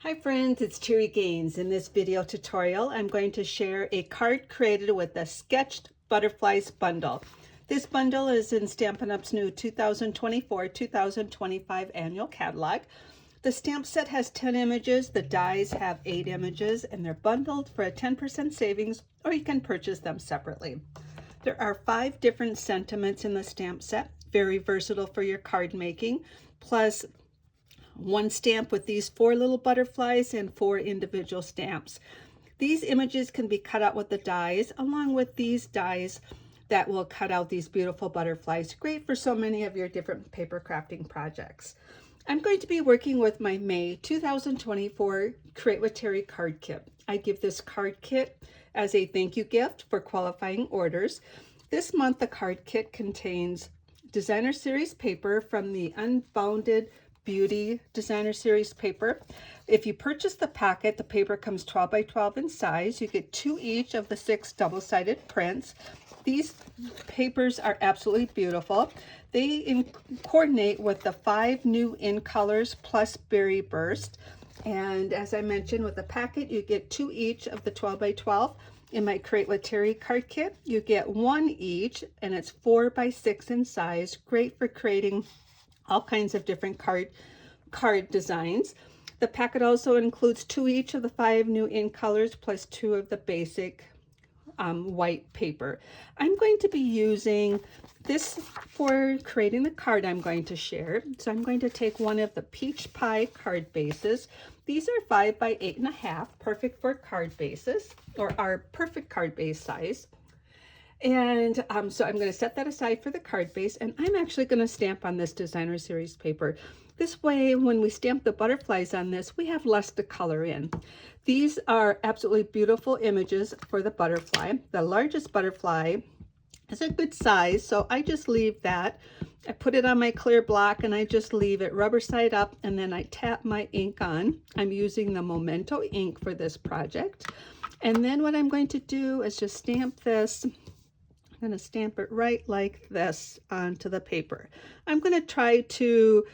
Hi friends, it's Terri Gaines. In this video tutorial, I'm going to share a card created with the Sketched Butterflies bundle. This bundle is in Stampin' Up's new 2024-2025 annual catalog. The stamp set has 10 images, the dies have 8 images, and they're bundled for a 10% savings, or you can purchase them separately. There are 5 different sentiments in the stamp set, very versatile for your card making, plus one stamp with these 4 little butterflies and 4 individual stamps. These images can be cut out with the dies, along with these dies that will cut out these beautiful butterflies. Great for so many of your different paper crafting projects. I'm going to be working with my May 2024 Create with Terri Card Kit. I give this card kit as a thank you gift for qualifying orders. This month the card kit contains designer series paper from the Unbounded Beauty Designer Series paper. If you purchase the packet, the paper comes 12 by 12 in size. You get 2 each of the 6 double-sided prints. These papers are absolutely beautiful. They coordinate with the 5 new in colors plus Berry Burst. And as I mentioned, with the packet, you get 2 each of the 12 by 12. In my Create with Terri card kit, you get 1 each, and it's 4 by 6 in size. Great for creating all kinds of different card designs. The packet also includes 2 each of the 5 new in colors plus 2 of the basic white paper. I'm going to be using this for creating the card I'm going to share. So I'm going to take one of the Peach Pie card bases. These are 5 by 8.5, perfect for card bases, or our perfect card base size. And so I'm going to set that aside for the card base, and I'm actually going to stamp on this designer series paper. This way, when we stamp the butterflies on this, we have less to color in. These are absolutely beautiful images for the butterfly. The largest butterfly is a good size, so I just leave that. I put it on my clear block and I just leave it rubber side up, and then I tap my ink on. I'm using the Memento ink for this project. And then what I'm going to do is just stamp this. I'm going to stamp it right like this onto the paper. I'm going to try to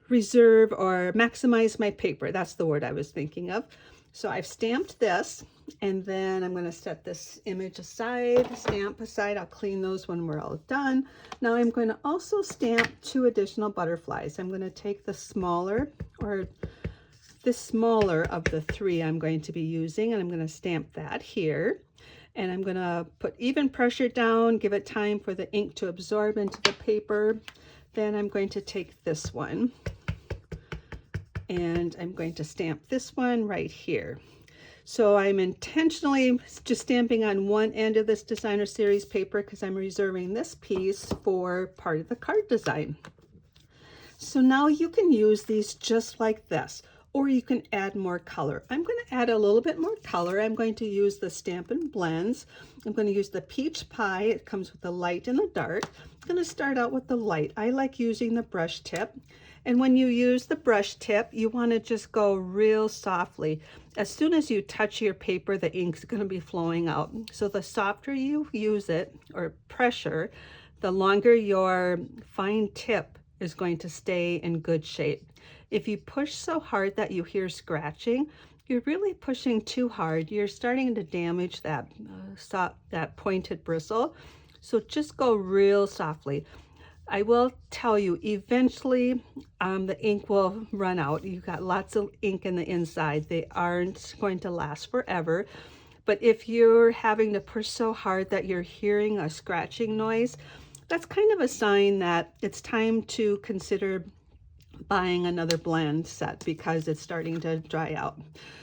reserve or maximize my paper. That's the word I was thinking of. So I've stamped this, and then I'm going to set this image aside, stamp aside. I'll clean those when we're all done. Now I'm going to also stamp 2 additional butterflies. I'm going to take the smaller, or this smaller of the 3 I'm going to be using, and I'm going to stamp that here. And I'm going to put even pressure down, give it time for the ink to absorb into the paper. Then I'm going to take this one, and I'm going to stamp this one right here. So I'm intentionally just stamping on one end of this designer series paper because I'm reserving this piece for part of the card design. So now you can use these just like this, or you can add more color. I'm going to add a little bit more color. I'm going to use the Stampin' Blends. I'm going to use the Peach Pie. It comes with the light and the dark. I'm going to start out with the light. I like using the brush tip. And when you use the brush tip, you want to just go real softly. As soon as you touch your paper, the ink's going to be flowing out. So the softer you use it, or pressure, the longer your fine tip is going to stay in good shape. If you push so hard that you hear scratching, you're really pushing too hard. You're starting to damage that pointed bristle. So just go real softly. I will tell you, eventually the ink will run out. You've got lots of ink in the inside. They aren't going to last forever. But if you're having to push so hard that you're hearing a scratching noise, that's kind of a sign that it's time to consider buying another blend set because it's starting to dry out.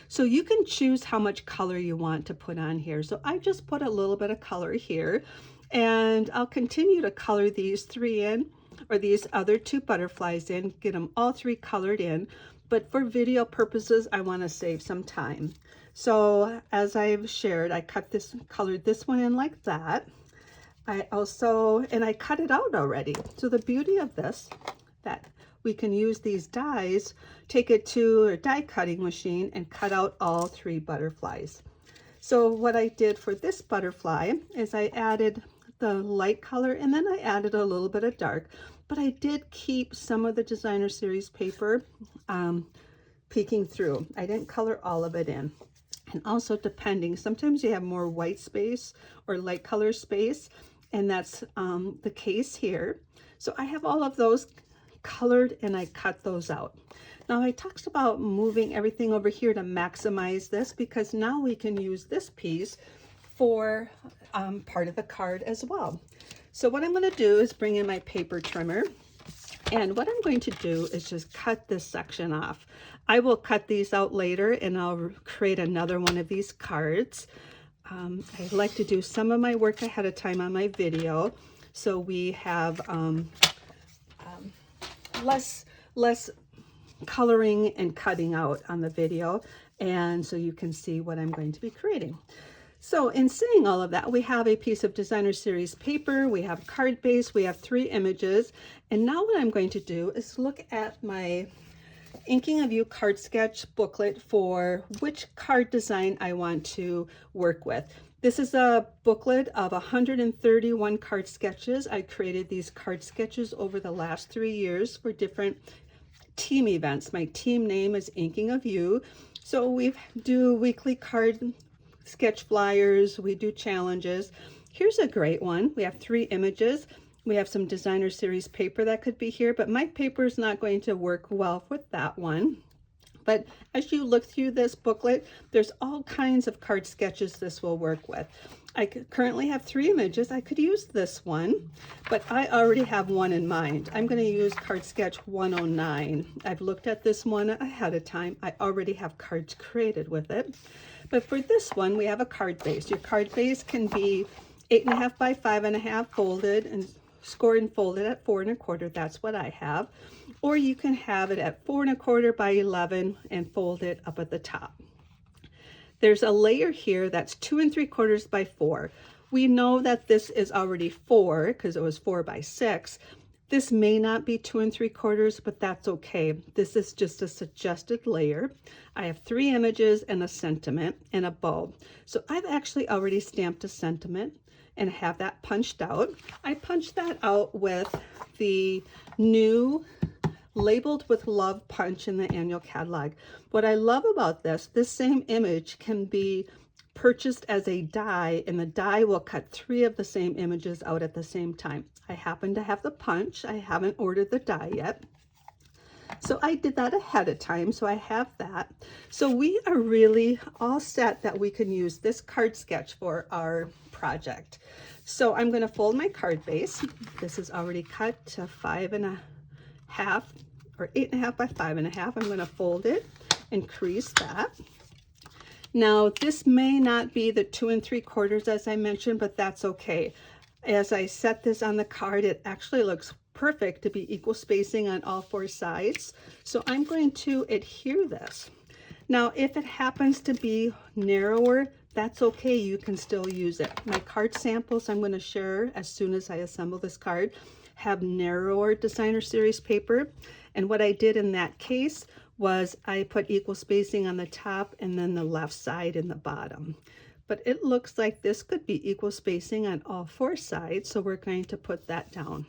So you can choose how much color you want to put on here. So I just put a little bit of color here, and I'll continue to color these 3 in, or these other 2 butterflies in, get them all 3 colored in. But for video purposes, I want to save some time. So as I've shared, I colored this one in like that. I cut it out already. So the beauty of this, that we can use these dies, take it to a die cutting machine and cut out all 3 butterflies. So what I did for this butterfly is I added the light color, and then I added a little bit of dark. but I did keep some of the designer series paper peeking through. I didn't color all of it in. And also depending, sometimes you have more white space or light color space, and that's the case here. So I have all of those colored and I cut those out. Now I talked about moving everything over here to maximize this, because now we can use this piece for part of the card as well. So what I'm going to do is bring in my paper trimmer, and what I'm going to do is just cut this section off. I will cut these out later and I'll create another one of these cards. I like to do some of my work ahead of time on my video, so we have less coloring and cutting out on the video, and so you can see what I'm going to be creating. So in saying all of that, we have a piece of designer series paper, we have card base, we have 3 images, and now what I'm going to do is look at my Inking of You card sketch booklet for which card design I want to work with. This is a booklet of 131 card sketches. I created these card sketches over the last 3 years for different team events. My team name is Inking of You. So we do weekly card sketch flyers, we do challenges. Here's a great one. We have 3 images. We have some designer series paper that could be here, but my paper is not going to work well with that one. But as you look through this booklet, there's all kinds of card sketches this will work with. I currently have 3 images. I could use this one, but I already have one in mind. I'm going to use card sketch 109. I've looked at this one ahead of time. I already have cards created with it. But for this one, we have a card base. Your card base can be 8.5 by 5.5 folded and scored and folded at 4 1/4. That's what I have. Or you can have it at 4 1/4 by 11 and fold it up at the top. There's a layer here that's 2 3/4 by 4. We know that this is already 4 because it was 4 by 6. This may not be 2 3/4, but that's okay. This is just a suggested layer. I have 3 images and a sentiment and a bow. So I've actually already stamped a sentiment and have that punched out. I punched that out with the new Labeled with Love punch in the annual catalog. What I love about this same image can be purchased as a die, and the die will cut 3 of the same images out at the same time. I happen to have the punch. I haven't ordered the die yet. So I did that ahead of time, so I have that. So we are really all set that we can use this card sketch for our project. So I'm going to fold my card base. This is already cut to 5.5 or 8.5 by 5.5. I'm going to fold it and crease that. Now this may not be the 2 3/4 as I mentioned, but that's okay. As I set this on the card, it actually looks perfect to be equal spacing on all 4 sides. So I'm going to adhere this. Now, if it happens to be narrower, that's okay. You can still use it. My card samples I'm going to share as soon as I assemble this card have narrower designer series paper. And what I did in that case was I put equal spacing on the top and then the left side and the bottom. But it looks like this could be equal spacing on all 4 sides. So we're going to put that down.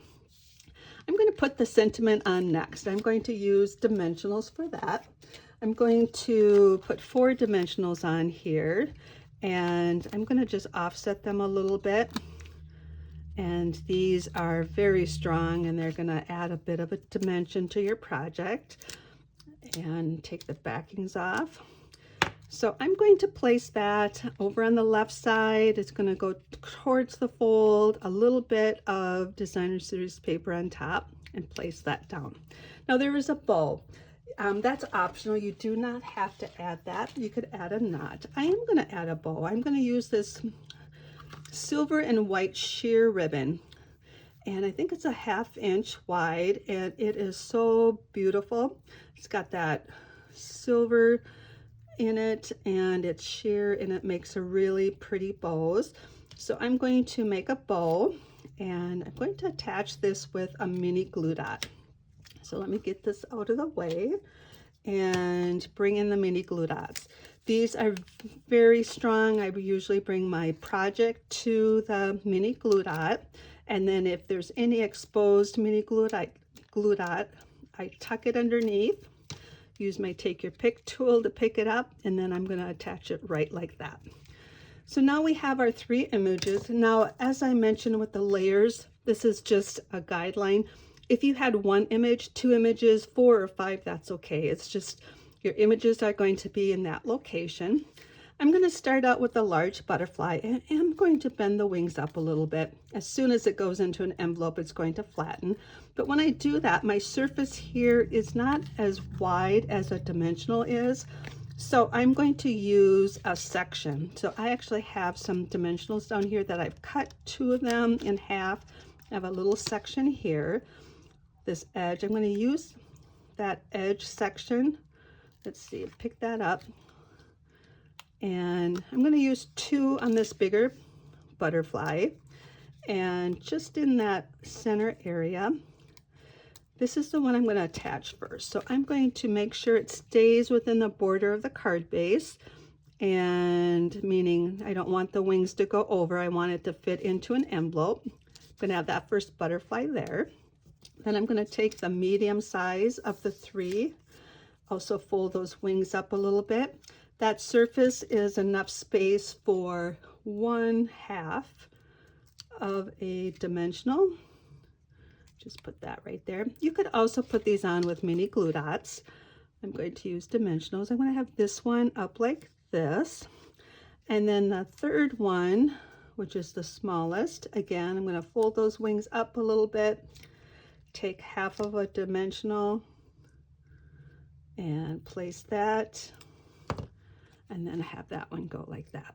I'm going to put the sentiment on next. I'm going to use dimensionals for that. I'm going to put 4 dimensionals on here, and I'm going to just offset them a little bit. And these are very strong, and they're going to add a bit of a dimension to your project. And take the backings off. So I'm going to place that over on the left side. It's going to go towards the fold, a little bit of designer series paper on top, and place that down. Now there is a bow. That's optional. You do not have to add that. You could add a knot. I am going to add a bow. I'm going to use this silver and white sheer ribbon. And I think it's a 1/2 inch wide, and it is so beautiful. It's got that silver in it, and it's sheer, and it makes a really pretty bows. So I'm going to make a bow, and I'm going to attach this with a mini glue dot. So let me get this out of the way and bring in the mini glue dots. These are very strong. I usually bring my project to the mini glue dot, And then if there's any exposed mini glue dot, I tuck it underneath, use my take your pick tool to pick it up, and then I'm going to attach it right like that. So now we have our 3 images. Now, as I mentioned with the layers, this is just a guideline. If you had 1 image, 2 images, 4 or 5, that's okay. It's just your images are going to be in that location. I'm going to start out with a large butterfly, and I'm going to bend the wings up a little bit. As soon as it goes into an envelope, it's going to flatten. But when I do that, my surface here is not as wide as a dimensional is. So I'm going to use a section. So I actually have some dimensionals down here that I've cut 2 of them in half. I have a little section here. This edge, I'm going to use that edge section. Let's see, pick that up. And I'm going to use 2 on this bigger butterfly. And just in that center area, this is the one I'm going to attach first. So I'm going to make sure it stays within the border of the card base, and meaning I don't want the wings to go over. I want it to fit into an envelope. I'm going to have that first butterfly there. Then I'm going to take the medium size of the 3, also fold those wings up a little bit. That surface is enough space for 1/2 of a dimensional. Just put that right there. You could also put these on with mini glue dots. I'm going to use dimensionals. I'm going to have this one up like this. And then the 3rd one, which is the smallest, again, I'm going to fold those wings up a little bit, take 1/2 of a dimensional and place that, and then have that one go like that.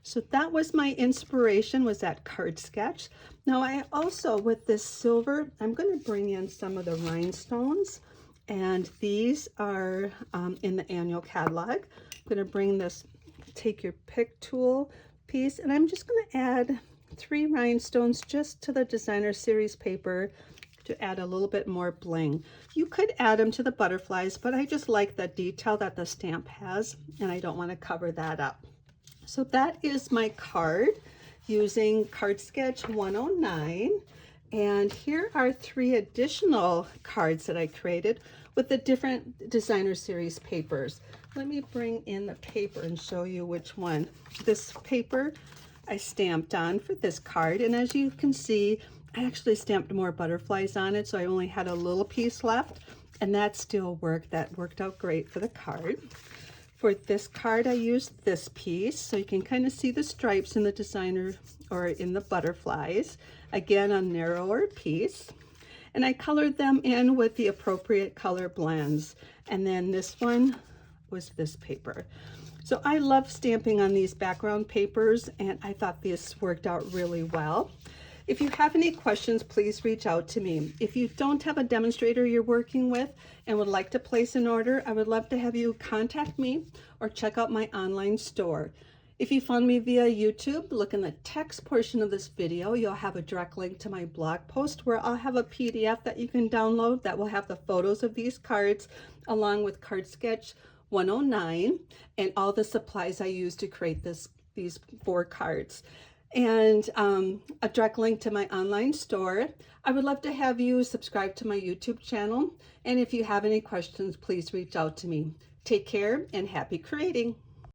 So that was my inspiration, was that card sketch. Now I also, with this silver, I'm going to bring in some of the rhinestones, and these are in the annual catalog. I'm going to bring this take your pick tool piece, and I'm just going to add 3 rhinestones just to the designer series paper to add a little bit more bling. You could add them to the butterflies, but I just like the detail that the stamp has, and I don't want to cover that up. So that is my card using Card Sketch 109. And here are 3 additional cards that I created with the different designer series papers. Let me bring in the paper and show you which one. This paper I stamped on for this card, and as you can see, I actually stamped more butterflies on it, so I only had a little piece left, and that still worked. That worked out great for the card. For this card, I used this piece, so you can kind of see the stripes in the designer or in the butterflies. Again, a narrower piece. And I colored them in with the appropriate color blends. And then this one was this paper. So I love stamping on these background papers, and I thought this worked out really well. If you have any questions, please reach out to me. If you don't have a demonstrator you're working with and would like to place an order, I would love to have you contact me or check out my online store. If you found me via YouTube, look in the text portion of this video. You'll have a direct link to my blog post where I'll have a PDF that you can download that will have the photos of these cards along with Card Sketch 109 and all the supplies I used to create these 4 cards. And a direct link to my online store. I would love to have you subscribe to my YouTube channel. And if you have any questions, please reach out to me. Take care and happy creating.